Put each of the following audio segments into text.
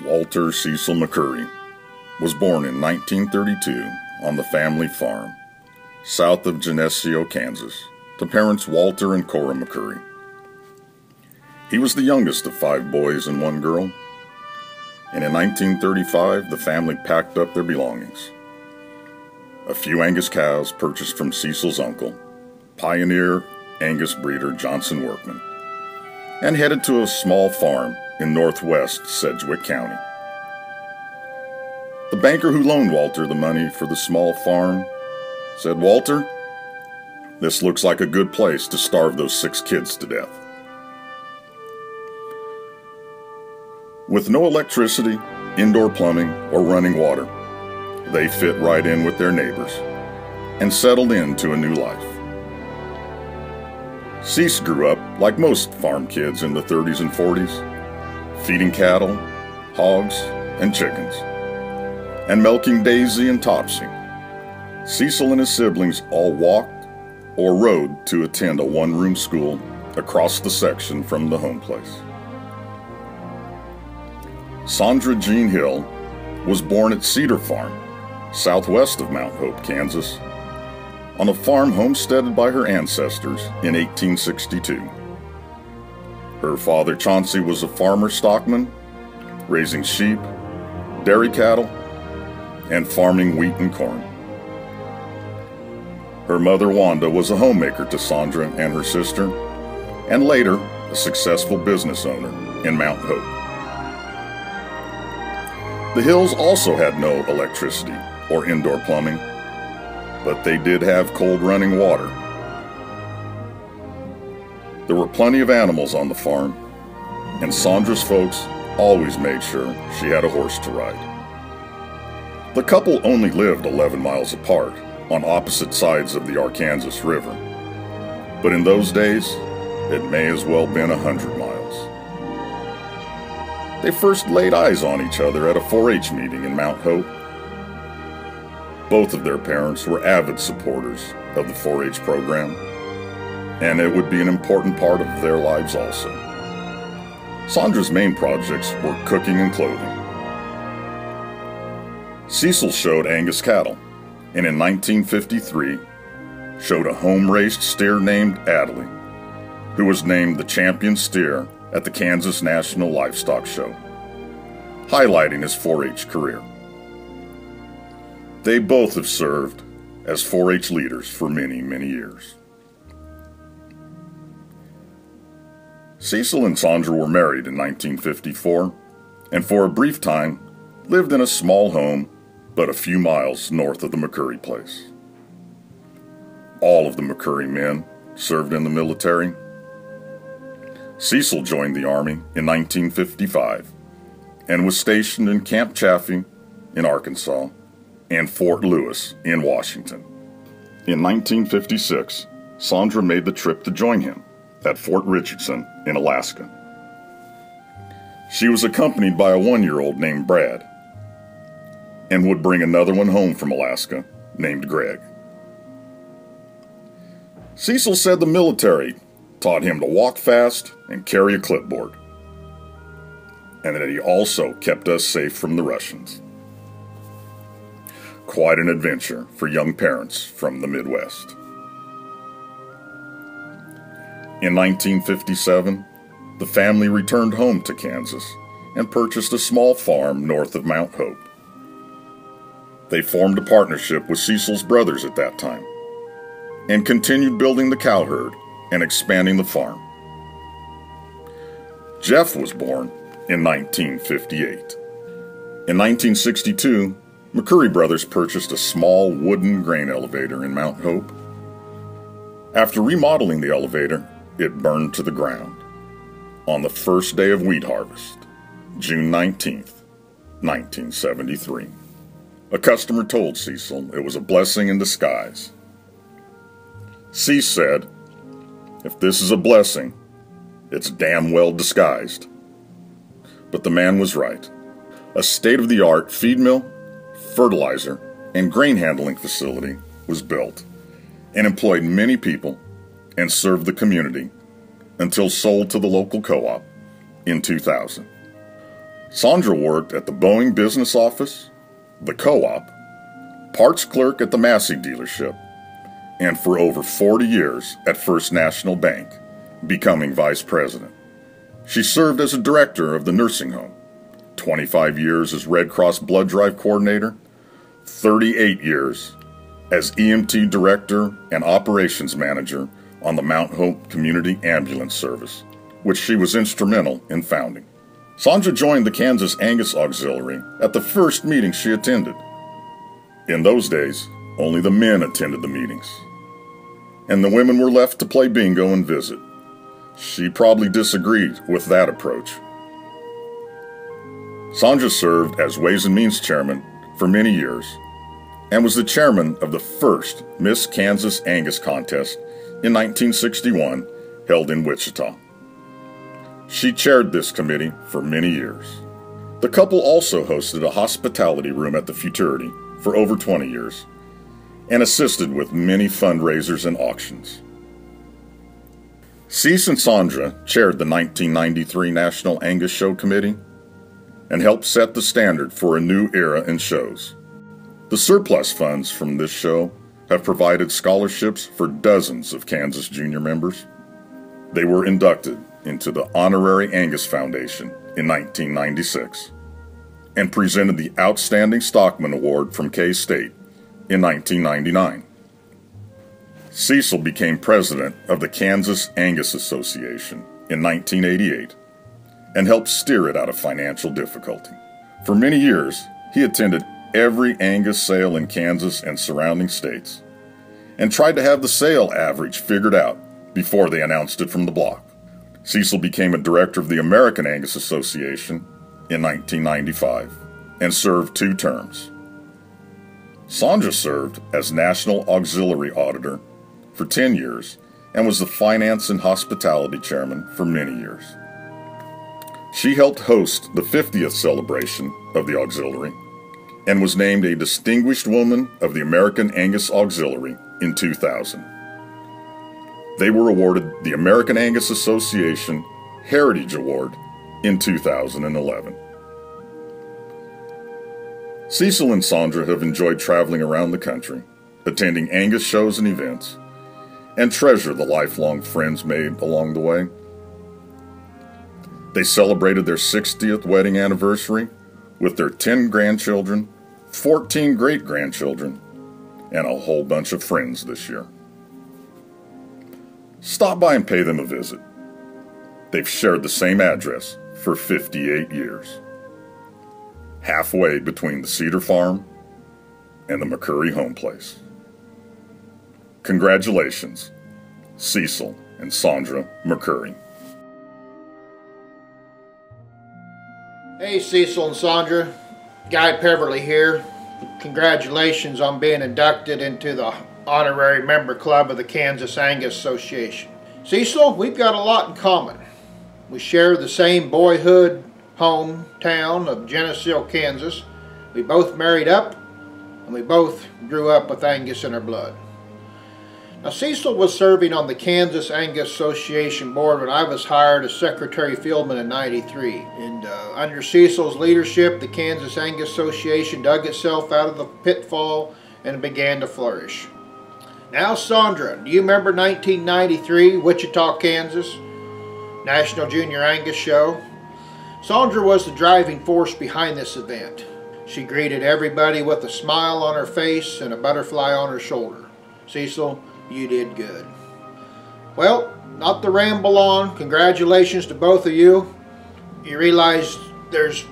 Walter Cecil McCurry was born in 1932 on the family farm, south of Geneseo, Kansas, to parents Walter and Cora McCurry. He was the youngest of 5 boys and 1 girl, and in 1935 the family packed up their belongings. A few Angus cows purchased from Cecil's uncle, pioneer Angus breeder Johnson Workman, and headed to a small farm in northwest Sedgwick County. The banker who loaned Walter the money for the small farm said, "Walter, this looks like a good place to starve those 6 kids to death." With no electricity, indoor plumbing, or running water, they fit right in with their neighbors and settled into a new life. Cease grew up like most farm kids in the 30s and 40s, feeding cattle, hogs, and chickens, and milking Daisy and Topsy. Cecil and his siblings all walked or rode to attend a one-room school across the section from the home place. Sandra Jean Hill was born at Cedar Farm, southwest of Mount Hope, Kansas, on a farm homesteaded by her ancestors in 1862. Her father, Chauncey, was a farmer stockman, raising sheep, dairy cattle, and farming wheat and corn. Her mother, Wanda, was a homemaker to Sandra and her sister, and later a successful business owner in Mount Hope. The Hills also had no electricity or indoor plumbing, but they did have cold running water. There were plenty of animals on the farm, and Sandra's folks always made sure she had a horse to ride. The couple only lived 11 miles apart on opposite sides of the Arkansas River, but in those days, it may as well have been 100 miles. They first laid eyes on each other at a 4-H meeting in Mount Hope. Both of their parents were avid supporters of the 4-H program, and it would be an important part of their lives also. Sandra's main projects were cooking and clothing. Cecil showed Angus cattle, and in 1953 showed a home-raised steer named Adley, who was named the champion steer at the Kansas National Livestock Show, highlighting his 4-H career. They both have served as 4-H leaders for many, many years. Cecil and Sandra were married in 1954, and for a brief time lived in a small home but a few miles north of the McCurry place. All of the McCurry men served in the military. Cecil joined the Army in 1955 and was stationed in Camp Chaffee in Arkansas and Fort Lewis in Washington. In 1956, Sandra made the trip to join him at Fort Richardson in Alaska. She was accompanied by a 1-year-old named Brad and would bring another one home from Alaska named Greg. Cecil said the military taught him to walk fast and carry a clipboard, and that he also kept us safe from the Russians. Quite an adventure for young parents from the Midwest. In 1957, the family returned home to Kansas and purchased a small farm north of Mount Hope. They formed a partnership with Cecil's brothers at that time and continued building the cow herd and expanding the farm. Jeff was born in 1958. In 1962, McCurry Brothers purchased a small wooden grain elevator in Mount Hope. After remodeling the elevator, it burned to the ground on the first day of wheat harvest, June 19th, 1973. A customer told Cecil it was a blessing in disguise. Cecil said, "If this is a blessing, it's damn well disguised." But the man was right. A state-of-the-art feed mill, fertilizer, and grain handling facility was built and employed many people and served the community until sold to the local co-op in 2000. Sandra worked at the Boeing business office, the co-op, parts clerk at the Massey dealership, and for over 40 years at First National Bank, becoming vice president. She served as a director of the nursing home, 25 years as Red Cross blood drive coordinator, 38 years as EMT director and operations manager on the Mount Hope Community Ambulance Service, which she was instrumental in founding. Sandra joined the Kansas Angus Auxiliary at the first meeting she attended. In those days, only the men attended the meetings, and the women were left to play bingo and visit. She probably disagreed with that approach. Sandra served as Ways and Means Chairman for many years and was the chairman of the first Miss Kansas Angus contest in 1961 held in Wichita. She chaired this committee for many years. The couple also hosted a hospitality room at the Futurity for over 20 years and assisted with many fundraisers and auctions. Cease and Sandra chaired the 1993 National Angus Show Committee and helped set the standard for a new era in shows. The surplus funds from this show have provided scholarships for dozens of Kansas junior members. They were inducted into the Honorary Angus Foundation in 1996 and presented the Outstanding Stockman Award from K-State in 1999. Cecil became president of the Kansas Angus Association in 1988 and helped steer it out of financial difficulty. For many years, he attended every Angus sale in Kansas and surrounding states and tried to have the sale average figured out before they announced it from the block. Cecil became a director of the American Angus Association in 1995 and served 2 terms. Sandra served as National Auxiliary Auditor for 10 years and was the Finance and Hospitality Chairman for many years. She helped host the 50th celebration of the Auxiliary and was named a Distinguished Woman of the American Angus Auxiliary in 2000. They were awarded the American Angus Association Heritage Award in 2011. Cecil and Sandra have enjoyed traveling around the country, attending Angus shows and events, and treasure the lifelong friends made along the way. They celebrated their 60th wedding anniversary with their 10 grandchildren, 14 great-grandchildren, and a whole bunch of friends this year. Stop by and pay them a visit. They've shared the same address for 58 years, halfway between the Cedar Farm and the McCurry home place. Congratulations, Cecil and Sandra McCurry. Hey, Cecil and Sandra, Guy Peverly here. Congratulations on being inducted into the Honorary Member Club of the Kansas Angus Association. Cecil, we've got a lot in common. We share the same boyhood hometown of Geneseo, Kansas. We both married up, and we both grew up with Angus in our blood. Now, Cecil was serving on the Kansas Angus Association board when I was hired as Secretary Fieldman in '93. And under Cecil's leadership, the Kansas Angus Association dug itself out of the pitfall and began to flourish. Now, Sandra, do you remember 1993, Wichita, Kansas, National Junior Angus Show? Sandra was the driving force behind this event. She greeted everybody with a smile on her face and a butterfly on her shoulder. Cecil, you did good. Well, not to ramble on, congratulations to both of you. You realize there's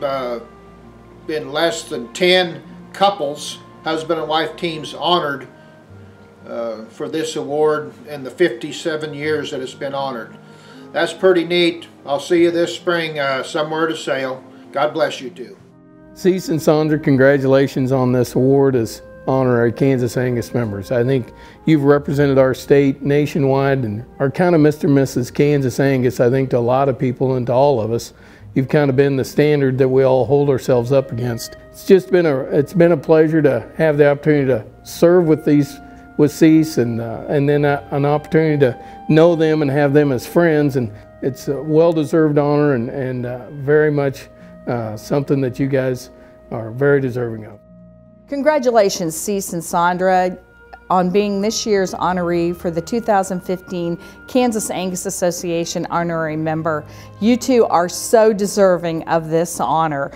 been less than 10 couples, husband and wife teams, honored for this award in the 57 years that it's been honored. That's pretty neat. I'll see you this spring somewhere to sail. God bless you too. Cease and Sandra, congratulations on this award as Honorary Kansas Angus members. I think you've represented our state nationwide and are kind of Mr. and Mrs. Kansas Angus, I think, to a lot of people and to all of us. You've kind of been the standard that we all hold ourselves up against. It's been a pleasure to have the opportunity to serve with Cease and then an opportunity to know them and have them as friends, and it's a well-deserved honor and very much something that you guys are very deserving of. Congratulations, Cease and Sandra, on being this year's honoree for the 2015 Kansas Angus Association honorary member. You two are so deserving of this honor.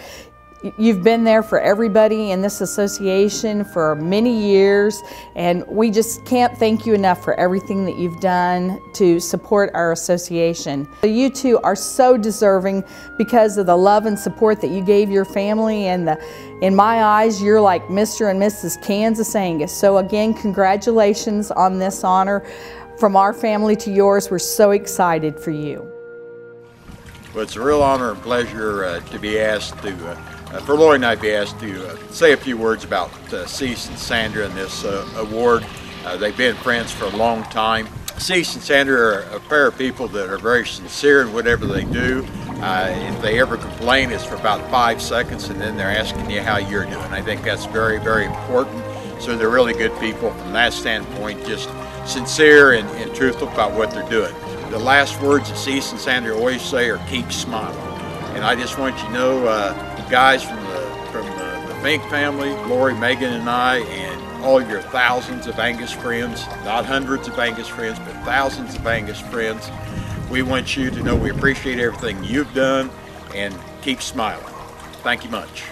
You've been there for everybody in this association for many years, and we just can't thank you enough for everything that you've done to support our association. You two are so deserving because of the love and support that you gave your family, and in my eyes, you're like Mr. and Mrs. Kansas Angus. So again, congratulations on this honor. From our family to yours, we're so excited for you. Well, it's a real honor and pleasure to be asked to for Lori and I to be asked to say a few words about Cease and Sandra and this award. They've been friends for a long time. Cease and Sandra are a pair of people that are very sincere in whatever they do. If they ever complain, it's for about 5 seconds, and then they're asking you how you're doing. I think that's very, very important. So they're really good people from that standpoint, just sincere and truthful about what they're doing. The last words that Cease and Sandra always say are keep smiling. And I just want you to know, guys from the Fink family, Lori, Megan, and I, and all your thousands of Angus friends, not hundreds of Angus friends, but thousands of Angus friends, we want you to know we appreciate everything you've done, and keep smiling. Thank you much.